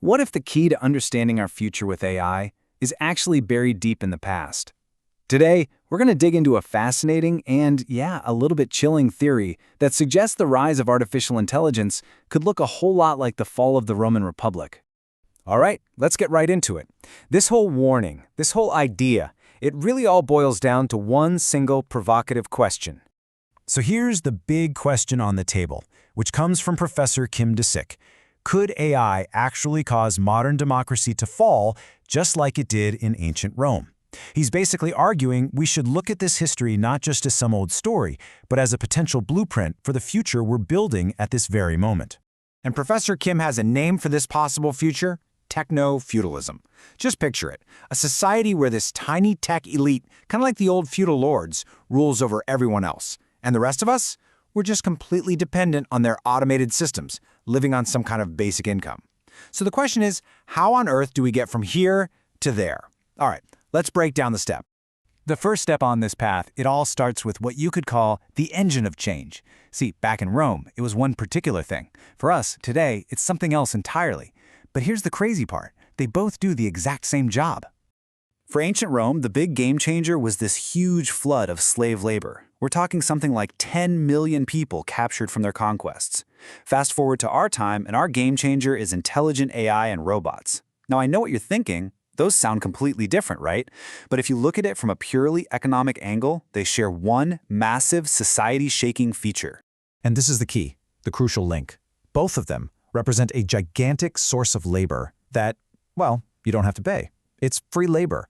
What if the key to understanding our future with AI is actually buried deep in the past? Today, we're going to dig into a fascinating and, a little bit chilling theory that suggests the rise of artificial intelligence could look a whole lot like the fall of the Roman Republic. All right, let's get right into it. This whole warning, this whole idea, it really all boils down to one single provocative question. So here's the big question on the table, which comes from Professor Kim Dae-sik. Could AI actually cause modern democracy to fall just like it did in ancient Rome? He's basically arguing we should look at this history not just as some old story, but as a potential blueprint for the future we're building at this very moment. And Professor Kim has a name for this possible future: techno-feudalism. Just picture it, a society where this tiny tech elite, kind of like the old feudal lords, rules over everyone else. And the rest of us? We're just completely dependent on their automated systems, living on some kind of basic income. So the question is, how on earth do we get from here to there? All right, let's break down the step. The first step on this path, it all starts with what you could call the engine of change. See, back in Rome, it was one particular thing. For us, today, it's something else entirely. But here's the crazy part. They both do the exact same job. For ancient Rome, the big game changer was this huge flood of slave labor. We're talking something like 10 million people captured from their conquests. Fast forward to our time, and our game changer is intelligent AI and robots. Now, I know what you're thinking. Those sound completely different, right? But if you look at it from a purely economic angle, they share one massive society-shaking feature. And this is the key, the crucial link. Both of them represent a gigantic source of labor that, well, you don't have to pay. It's free labor.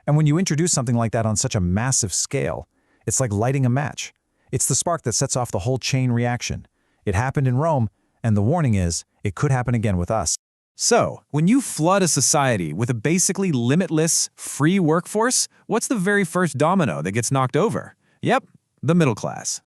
And when you introduce something like that on such a massive scale, it's like lighting a match. It's the spark that sets off the whole chain reaction. It happened in Rome, and the warning is, it could happen again with us. So, when you flood a society with a basically limitless, free workforce, what's the very first domino that gets knocked over? Yep, the middle class.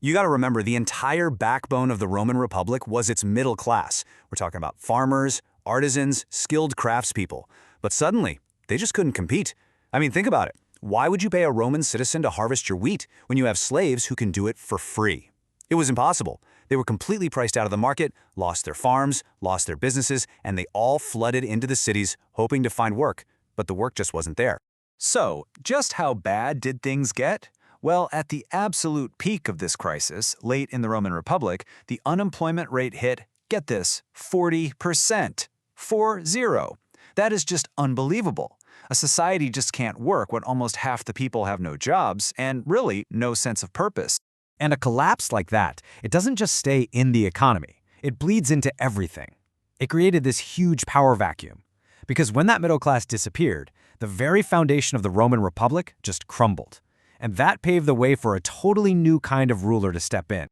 You got to remember, the entire backbone of the Roman Republic was its middle class. We're talking about farmers, artisans, skilled craftspeople. But suddenly, they just couldn't compete. I mean, think about it. Why would you pay a Roman citizen to harvest your wheat when you have slaves who can do it for free? It was impossible. They were completely priced out of the market, lost their farms, lost their businesses, and they all flooded into the cities hoping to find work, but the work just wasn't there. So, just how bad did things get? Well, at the absolute peak of this crisis, late in the Roman Republic, the unemployment rate hit, get this, 40%. 40. That is just unbelievable. A society just can't work when almost half the people have no jobs and really no sense of purpose. And a collapse like that, it doesn't just stay in the economy. It bleeds into everything. It created this huge power vacuum. Because when that middle class disappeared, the very foundation of the Roman Republic just crumbled. And that paved the way for a totally new kind of ruler to step in.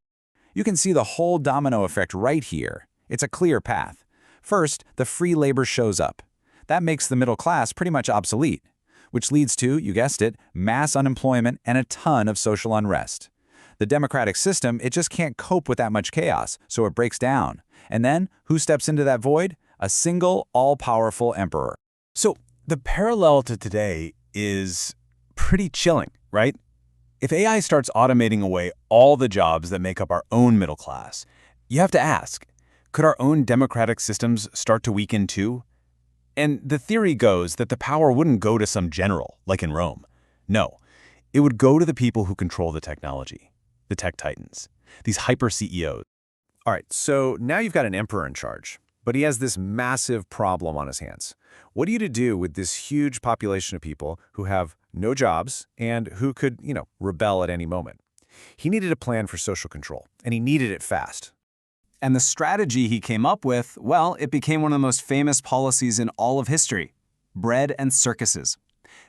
You can see the whole domino effect right here. It's a clear path. First, the free labor shows up. That makes the middle class pretty much obsolete, which leads to, you guessed it, mass unemployment and a ton of social unrest. The democratic system, it just can't cope with that much chaos, so it breaks down. And then, who steps into that void? A single, all-powerful emperor. So, the parallel to today is pretty chilling, right? If AI starts automating away all the jobs that make up our own middle class, you have to ask, could our own democratic systems start to weaken too? And the theory goes that the power wouldn't go to some general, like in Rome. No, it would go to the people who control the technology, the tech titans, these hyper CEOs. All right, so now you've got an emperor in charge, but he has this massive problem on his hands. What are you to do with this huge population of people who have no jobs and who could, rebel at any moment? He needed a plan for social control, and he needed it fast. And the strategy he came up with, well, it became one of the most famous policies in all of history: bread and circuses.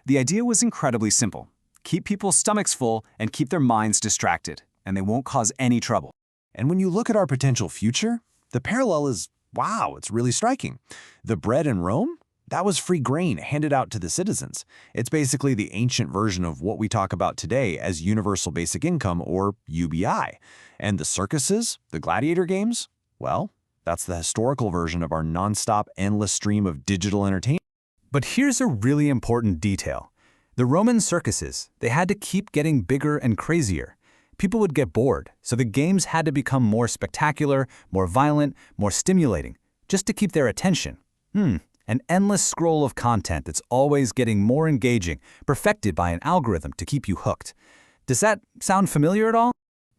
The idea was incredibly simple. Keep people's stomachs full and keep their minds distracted, and they won't cause any trouble. And when you look at our potential future, the parallel is, wow, it's really striking. The bread in Rome? That was free grain handed out to the citizens. It's basically the ancient version of what we talk about today as universal basic income, or UBI. And the circuses, the gladiator games? Well, that's the historical version of our nonstop, endless stream of digital entertainment. But here's a really important detail. The Roman circuses, they had to keep getting bigger and crazier. People would get bored, so the games had to become more spectacular, more violent, more stimulating, just to keep their attention. An endless scroll of content that's always getting more engaging, perfected by an algorithm to keep you hooked. Does that sound familiar at all?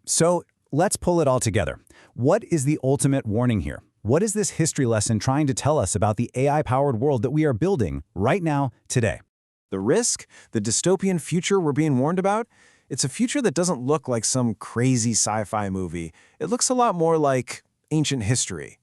So let's pull it all together. What is the ultimate warning here? What is this history lesson trying to tell us about the AI-powered world that we are building right now, today? The risk, the dystopian future we're being warned about, it's a future that doesn't look like some crazy sci-fi movie. It looks a lot more like ancient history.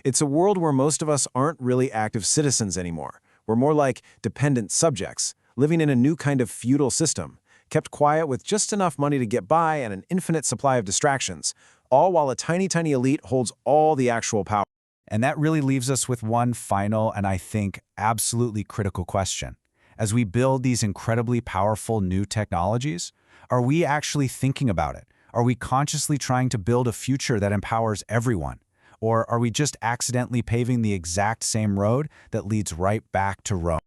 It's a world where most of us aren't really active citizens anymore. We're more like dependent subjects, living in a new kind of feudal system, kept quiet with just enough money to get by and an infinite supply of distractions, all while a tiny, tiny elite holds all the actual power. And that really leaves us with one final and I think absolutely critical question. As we build these incredibly powerful new technologies, are we actually thinking about it? Are we consciously trying to build a future that empowers everyone? Or are we just accidentally paving the exact same road that leads right back to Rome?